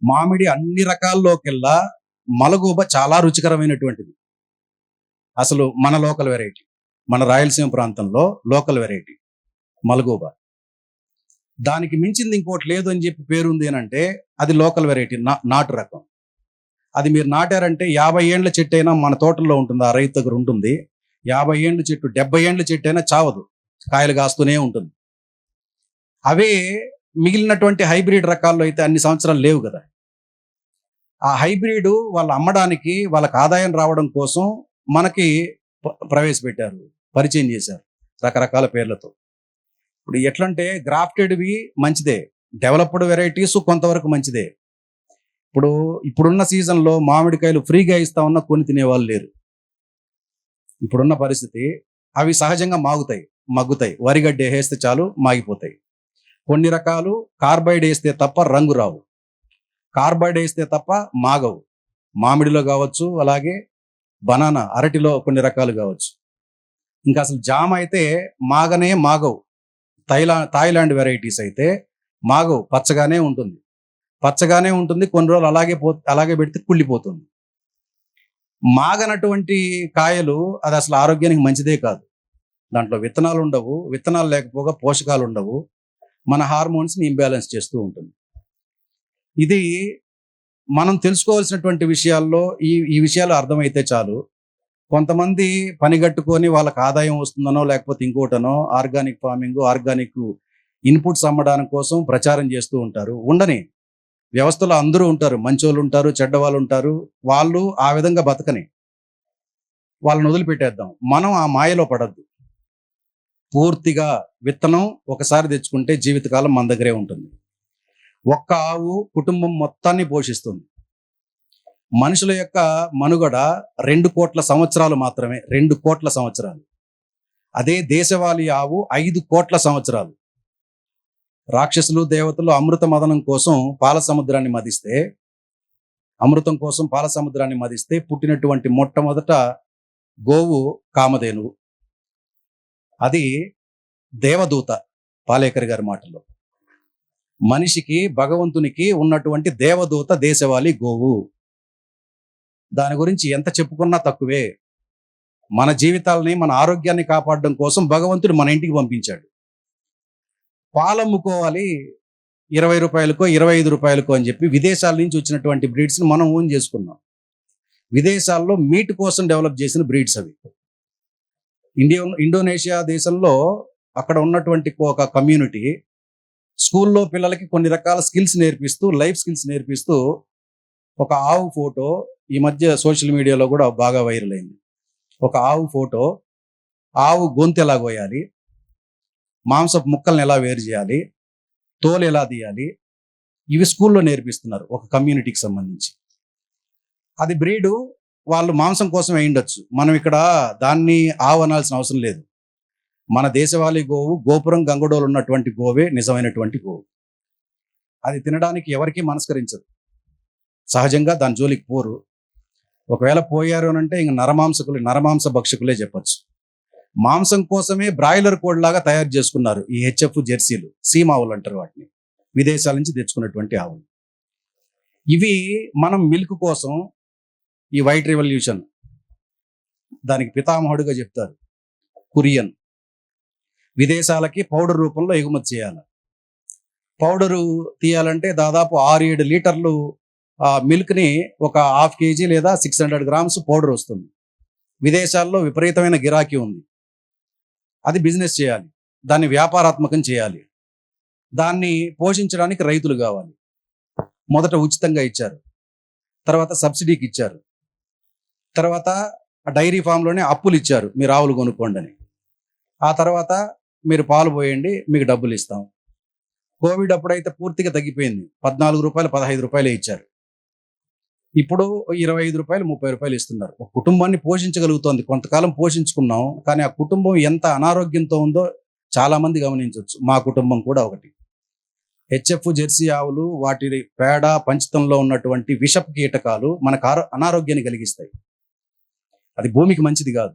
మామిడి అన్ని రకాల్లోకెల్లా మలగూబ చాలా రుచికరమైనటువంటిది. అసలు మన లోకల్ వెరైటీ. మన రాయలసీమ ప్రాంతంలో లోకల్ వెరైటీ మలగూబ. దానికి మించింది ఇంకోటి లేదు అని చెప్పి పేరుంది అనంటే అది లోకల్ వెరైటీ, నాటు రకం. అది మీరు నాటారంటే 50 ఏండ్ల చెట్టు అయినా మన తోటల్లో ఉంటుంది, ఆ రైతు దగ్గర ఉంటుంది. 50 ఏండ్ల చెట్టు, 70 ఏండ్ల చెట్టు అయినా చావదు, కాయలు కాస్తూనే ఉంటుంది. అవే మిగిలినటువంటి హైబ్రిడ్ రకాల్లో అయితే అన్ని సంవత్సరాలు లేవు కదా. ఆ హైబ్రిడ్ వాళ్ళు అమ్మడానికి, వాళ్ళకి ఆదాయం రావడం కోసం మనకి ప్రవేశపెట్టారు, పరిచయం చేశారు రకరకాల పేర్లతో. ఇప్పుడు ఎట్లంటే గ్రాఫ్టెడ్వి మంచిదే, డెవలప్డ్ వెరైటీస్ కొంతవరకు మంచిదే. ఇప్పుడున్న సీజన్లో మామిడికాయలు ఫ్రీగా ఇస్తా ఉన్నా కొని తినేవాళ్ళు లేరు. ఇప్పుడున్న పరిస్థితి, అవి సహజంగా మగ్గుతాయి. వరిగడ్డ వేస్తే చాలు మాగిపోతాయి. కొన్ని రకాలు కార్బైడ్ వేస్తే తప్ప రంగు రావు, కార్బైడ్ వేస్తే తప్ప మాగవు. మామిడిలో కావచ్చు, అలాగే బనానా, అరటిలో కొన్ని రకాలు కావచ్చు. ఇంకా అసలు జామ అయితే మాగవు. థాయిలాండ్ వెరైటీస్ అయితే మాగవు, పచ్చగానే ఉంటుంది. కొన్ని రోజులు అలాగే పెడితే కుళ్ళిపోతుంది. మాగనటువంటి కాయలు అది అసలు ఆరోగ్యానికి మంచిదే కాదు. దాంట్లో విత్తనాలు ఉండవు, విత్తనాలు లేకపోగా పోషకాలు ఉండవు, మన హార్మోన్స్ని ఇంబ్యాలెన్స్ చేస్తూ ఉంటుంది. ఇది మనం తెలుసుకోవాల్సినటువంటి విషయాల్లో ఈ విషయాలు అర్థమైతే చాలు. కొంతమంది పనిగట్టుకొని వాళ్ళకి ఆదాయం వస్తుందనో లేకపోతే ఇంకోటనో ఆర్గానిక్ ఫార్మింగ్, ఆర్గానిక్ ఇన్పుట్స్ అమ్మడానికి కోసం ప్రచారం చేస్తూ ఉంటారు. ఉండని వ్యవస్థలో అందరూ ఉంటారు, మంచోళ్ళు ఉంటారు, చెడ్డవాళ్ళు ఉంటారు. వాళ్ళు ఆ విధంగా బతకని వాళ్ళని వదిలిపెట్టేద్దాం. మనం ఆ మాయలో పడద్దు. పూర్తిగా విత్తనం ఒకసారి తెచ్చుకుంటే జీవితకాలం మన దగ్గరే ఉంటుంది. ఒక్క ఆవు కుటుంబం మొత్తాన్ని పోషిస్తుంది. మనుషుల యొక్క మనుగడ 2 కోట్ల సంవత్సరాలు మాత్రమే, 2 కోట్ల సంవత్సరాలు. అదే దేశవాళీ ఆవు 5 కోట్ల సంవత్సరాలు. రాక్షసులు దేవతలు అమృతం కోసం పాల సముద్రాన్ని మదిస్తే పుట్టినటువంటి మొట్టమొదట గోవు కామధేనువు. అది దేవదూత, పాలేకర్ గారి మాటల్లో. మనిషికి, భగవంతునికి ఉన్నటువంటి దేవదూత దేశవాళీ గోవు. దాని గురించి ఎంత చెప్పుకున్నా తక్కువే. మన జీవితాలని, మన ఆరోగ్యాన్ని కాపాడడం కోసం భగవంతుడు మన ఇంటికి పంపించాడు. పాలమ్ముకోవాలి 20 రూపాయలకో 25 రూపాయలకో అని చెప్పి విదేశాల నుంచి వచ్చినటువంటి బ్రీడ్స్ని మనం ఓన్ చేసుకున్నాం. విదేశాల్లో మీట్ కోసం డెవలప్ చేసిన బ్రీడ్స్ అవి. ఇండోనేషియా దేశంలో అక్కడ ఉన్నటువంటి ఒక కమ్యూనిటీ స్కూల్లో పిల్లలకి కొన్ని రకాల స్కిల్స్ నేర్పిస్తూ, లైఫ్ స్కిల్స్ నేర్పిస్తూ, ఒక ఆవు ఫోటో ఈ మధ్య సోషల్ మీడియాలో కూడా బాగా వైరల్ అయింది. ఒక ఆవు ఫోటో, ఆవు గొంతు ఎలా కోయాలి, మాంసపు ముక్కల్ని ఎలా వేరు చేయాలి, తోలు ఎలా తీయాలి, ఇవి స్కూల్లో నేర్పిస్తున్నారు ఒక కమ్యూనిటీకి సంబంధించి. అది బ్రీడు వాళ్ళు మాంసం కోసం వేయిండొచ్చు. మనం ఇక్కడ దాన్ని ఆవు అనాల్సిన అవసరం లేదు. మన దేశవాళీ గోవు, గోపురం గంగడోలు ఉన్నటువంటి గోవే నిజమైనటువంటి గోవు. అది తినడానికి ఎవరికీ మనస్కరించదు, సహజంగా దాని జోలికి పోరు. ఒకవేళ పోయారు అని అంటే ఇంక నరమాంస భక్షకులే చెప్పచ్చు. మాంసం కోసమే బ్రాయిలర్ కోడ్ లాగా తయారు చేసుకున్నారు ఈ హెచ్ఎఫ్ జెర్సీలు, సీమ ఆవులు అంటారు వాటిని, విదేశాల నుంచి తెచ్చుకున్నటువంటి ఆవులు. ఇవి మనం మిల్క్ కోసం ఈ వైట్ రెవల్యూషన్, దానికి పితామహుడిగా చెప్తారు కురియన్, విదేశాలకి పౌడర్ రూపంలో ఎగుమతి చేయాలి. పౌడరు తీయాలంటే దాదాపు 6-7 లీటర్లు మిల్క్ని ఒక 1/2 kg లేదా 600 grams పౌడర్ వస్తుంది. విదేశాల్లో విపరీతమైన గిరాకీ ఉంది. అది బిజినెస్ చేయాలి, దాన్ని వ్యాపారాత్మకం చేయాలి, దాన్ని పోషించడానికి రైతులు కావాలి. మొదట ఉచితంగా ఇచ్చారు, తర్వాత సబ్సిడీకి ఇచ్చారు, తర్వాత డైరీ ఫామ్లోనే అప్పులు ఇచ్చారు, మీరు ఆవులు కొనుక్కోండి అని. ఆ తర్వాత మీరు పాలు పోయండి, మీకు డబ్బులు ఇస్తాం. కోవిడ్ అప్పుడైతే పూర్తిగా తగ్గిపోయింది, 14 రూపాయలు 15 రూపాయలే ఇచ్చారు. ఇప్పుడు 25 రూపాయలు 30 రూపాయలు ఇస్తున్నారు. ఒక కుటుంబాన్ని పోషించగలుగుతోంది. కొంతకాలం పోషించుకున్నాం, కానీ ఆ కుటుంబం ఎంత అనారోగ్యంతో ఉందో చాలా మంది గమనించవచ్చు. మా కుటుంబం కూడా ఒకటి. హెచ్ఎఫ్ జెర్సీ ఆవులు, వాటి పేడ పంచితంలో ఉన్నటువంటి విషపు కీటకాలు మనకు అనారోగ్యాన్ని కలిగిస్తాయి. అది భూమికి మంచిది కాదు,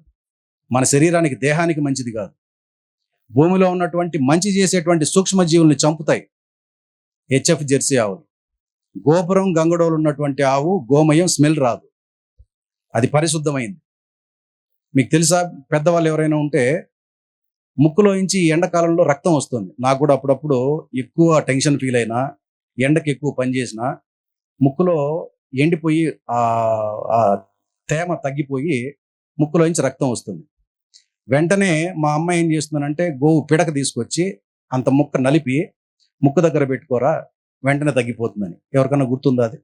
మన శరీరానికి, దేహానికి మంచిది కాదు. భూమిలో ఉన్నటువంటి మంచి చేసేటువంటి సూక్ష్మజీవుల్ని చంపుతాయి హెచ్ఎఫ్ జెర్సీ ఆవులు. గోపురం గంగడోలు ఉన్నటువంటి ఆవు గోమయం స్మెల్ రాదు, అది పరిశుద్ధమైంది. మీకు తెలుసా, పెద్దవాళ్ళు ఎవరైనా ఉంటే ముక్కులోంచి ఈ ఎండాకాలంలో రక్తం వస్తుంది. నాకు కూడా అప్పుడప్పుడు ఎక్కువ టెన్షన్ ఫీల్ అయినా, ఎండకి ఎక్కువ పని చేసినా ముక్కులో ఎండిపోయి ఆ తేమ తగ్గిపోయి ముక్కులోంచి రక్తం వస్తుంది. వెంటనే మా అమ్మ ఏం చేస్తుందనంటే గోవు పిడక తీసుకొచ్చి అంత ముక్క నలిపి ముక్కు దగ్గర పెట్టుకోరా, వెంటనే తగ్గిపోతుందని. ఎవరికన్నా గుర్తుందా అది?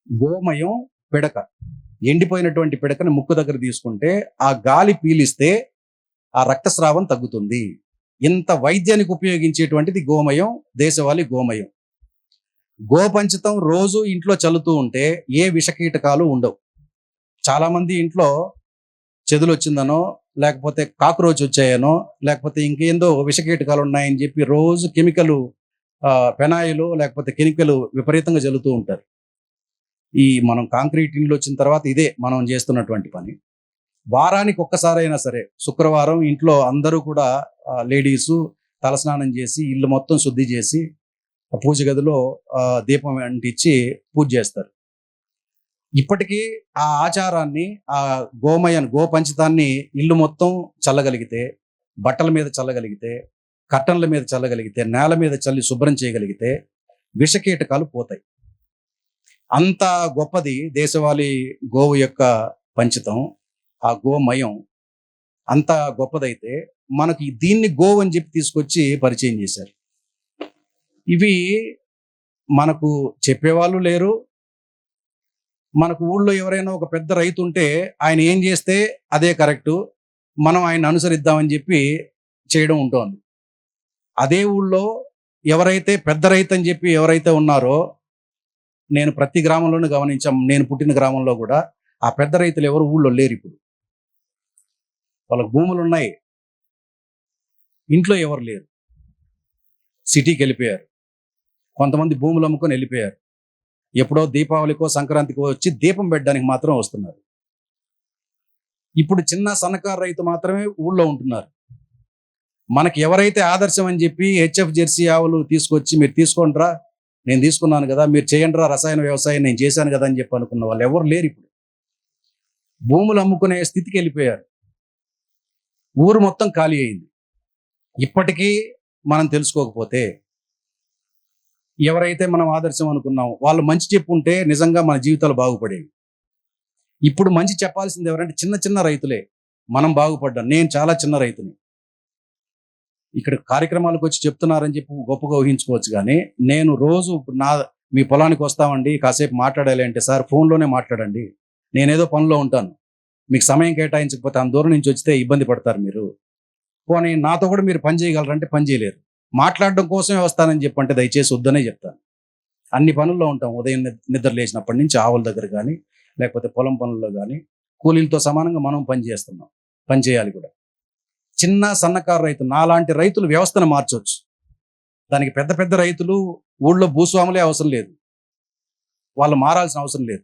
గోమయం పిడక, ఎండిపోయినటువంటి పిడకని ముక్కు దగ్గర తీసుకుంటే ఆ గాలి పీలిస్తే ఆ రక్తస్రావం తగ్గుతుంది. ఇంత వైద్యానికి ఉపయోగించేటువంటిది గోమయం, దేశవాళీ గోమయం. గోపంచతం రోజు ఇంట్లో చల్లుతూ ఉంటే ఏ విషకీటకాలు ఉండవు. చాలా మంది ఇంట్లో చెదులు వచ్చిందనో, లేకపోతే కాక్రోచ్ వచ్చాయనో, లేకపోతే ఇంకేందో విషకీటకాలు ఉన్నాయని చెప్పి రోజు కెమికల్ పెనాయిలు లేకపోతే కెమికల్ విపరీతంగా చల్లుతూ ఉంటారు. ఈ మనం కాంక్రీట్ ఇండ్లు వచ్చిన తర్వాత ఇదే మనం చేస్తున్నటువంటి పని. వారానికి ఒక్కసారైనా సరే శుక్రవారం ఇంట్లో అందరూ కూడా లేడీసు తలస్నానం చేసి ఇల్లు మొత్తం శుద్ధి చేసి పూజ గదిలో దీపం అంటించి పూజ చేస్తారు. ఇప్పటికీ ఆ ఆచారాన్ని, ఆ గోపంచతాన్ని ఇల్లు మొత్తం చల్లగలిగితే, బట్టల మీద చల్లగలిగితే, కర్టన్ల మీద చల్లగలిగితే, నేల మీద చల్లి శుభ్రం చేయగలిగితే విషకీటకాలు పోతాయి. అంత గొప్పది దేశవాళీ గోవు యొక్క పంచితం, ఆ గోమయం అంత గొప్పదైతే మనకి దీన్ని గోవు అని చెప్పి తీసుకొచ్చి పరిచయం చేశారు. ఇవి మనకు చెప్పేవాళ్ళు లేరు. మనకు ఊళ్ళో ఎవరైనా ఒక పెద్ద రైతు ఉంటే ఆయన ఏం చేస్తే అదే కరెక్టు, మనం ఆయన అనుసరిద్దామని చెప్పి చేయడం ఉంటుంది. అదే ఊళ్ళో ఎవరైతే పెద్ద రైతు అని చెప్పి ఎవరైతే ఉన్నారో, నేను ప్రతి గ్రామంలోనూ గమనించాం, నేను పుట్టిన గ్రామంలో కూడా ఆ పెద్ద రైతులు ఎవరు ఊళ్ళో లేరు. ఇప్పుడు వాళ్ళకి భూములు ఉన్నాయి, ఇంట్లో ఎవరు లేరు, సిటీకి వెళ్ళిపోయారు. కొంతమంది భూములు అమ్ముకొని వెళ్ళిపోయారు. ఎప్పుడో దీపావళికో సంక్రాంతికో వచ్చి దీపం పెట్టడానికి మాత్రం వస్తున్నారు. ఇప్పుడు చిన్న సన్నకారు రైతు మాత్రమే ఊళ్ళో ఉంటున్నారు. మనకి ఎవరైతే ఆదర్శం అని చెప్పి హెచ్ఎఫ్ జెర్సీ ఆవులు తీసుకొచ్చి మీరు తీసుకోండిరా, నేను తీసుకున్నాను కదా, మీరు చేయండిరా రసాయన వ్యవసాయం, నేను చేశాను కదా అని చెప్పి అనుకున్న వాళ్ళు ఎవరు లేరు. ఇప్పుడు భూములు అమ్ముకునే స్థితికి వెళ్ళిపోయారు. ఊరు మొత్తం ఖాళీ అయింది. ఇప్పటికీ మనం తెలుసుకోకపోతే, ఎవరైతే మనం ఆదర్శం అనుకున్నామో వాళ్ళు మంచి చెప్పుంటే నిజంగా మన జీవితాలు బాగుపడేవి. ఇప్పుడు మంచి చెప్పాల్సింది ఎవరంటే చిన్న చిన్న రైతులే. మనం బాగుపడ్డాం. నేను చాలా చిన్న రైతుని, ఇక్కడ కార్యక్రమాలకు వచ్చి చెప్తున్నారని చెప్పి గొప్పగా ఊహించుకోవచ్చు. కానీ నేను రోజు మీ పొలానికి వస్తామండి, కాసేపు మాట్లాడాలి అంటే, సార్ ఫోన్లోనే మాట్లాడండి, నేనేదో పనిలో ఉంటాను, మీకు సమయం కేటాయించకపోతే అంత దూరం నుంచి వచ్చితే ఇబ్బంది పడతారు మీరు, పోనీ నాతో కూడా మీరు పని చేయగలరంటే పని చేయలేరు, మాట్లాడడం కోసమే వస్తానని చెప్పంటే దయచేసి వద్దనే చెప్తాను. అన్ని పనుల్లో ఉంటాం. ఉదయం నిద్ర లేచినప్పటి నుంచి ఆవుల దగ్గర కానీ, లేకపోతే పొలం పనుల్లో కానీ కూలీలతో సమానంగా మనం పని చేస్తున్నాం, పని చేయాలి కూడా. చిన్న సన్నకారు రైతు, నాలాంటి రైతులు వ్యవస్థను మార్చవచ్చు. దానికి పెద్ద పెద్ద రైతులు ఊళ్ళో భూస్వాములే అవసరం లేదు, వాళ్ళు మారాల్సిన అవసరం లేదు.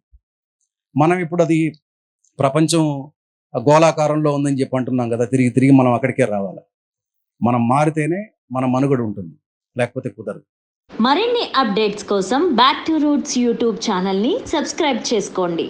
మనం ఇప్పుడు అది ప్రపంచం గోళాకారంలో ఉందని చెప్పి అంటున్నాం కదా, తిరిగి తిరిగి మనం అక్కడికే రావాలి. మనం మారితేనే మన మనుగడ ఉంటుంది, లేకపోతే కుదరదు. మరిన్ని అప్డేట్స్ కోసం బ్యాక్ టు రూట్స్ యూట్యూబ్ ఛానల్ని సబ్స్క్రైబ్ చేసుకోండి.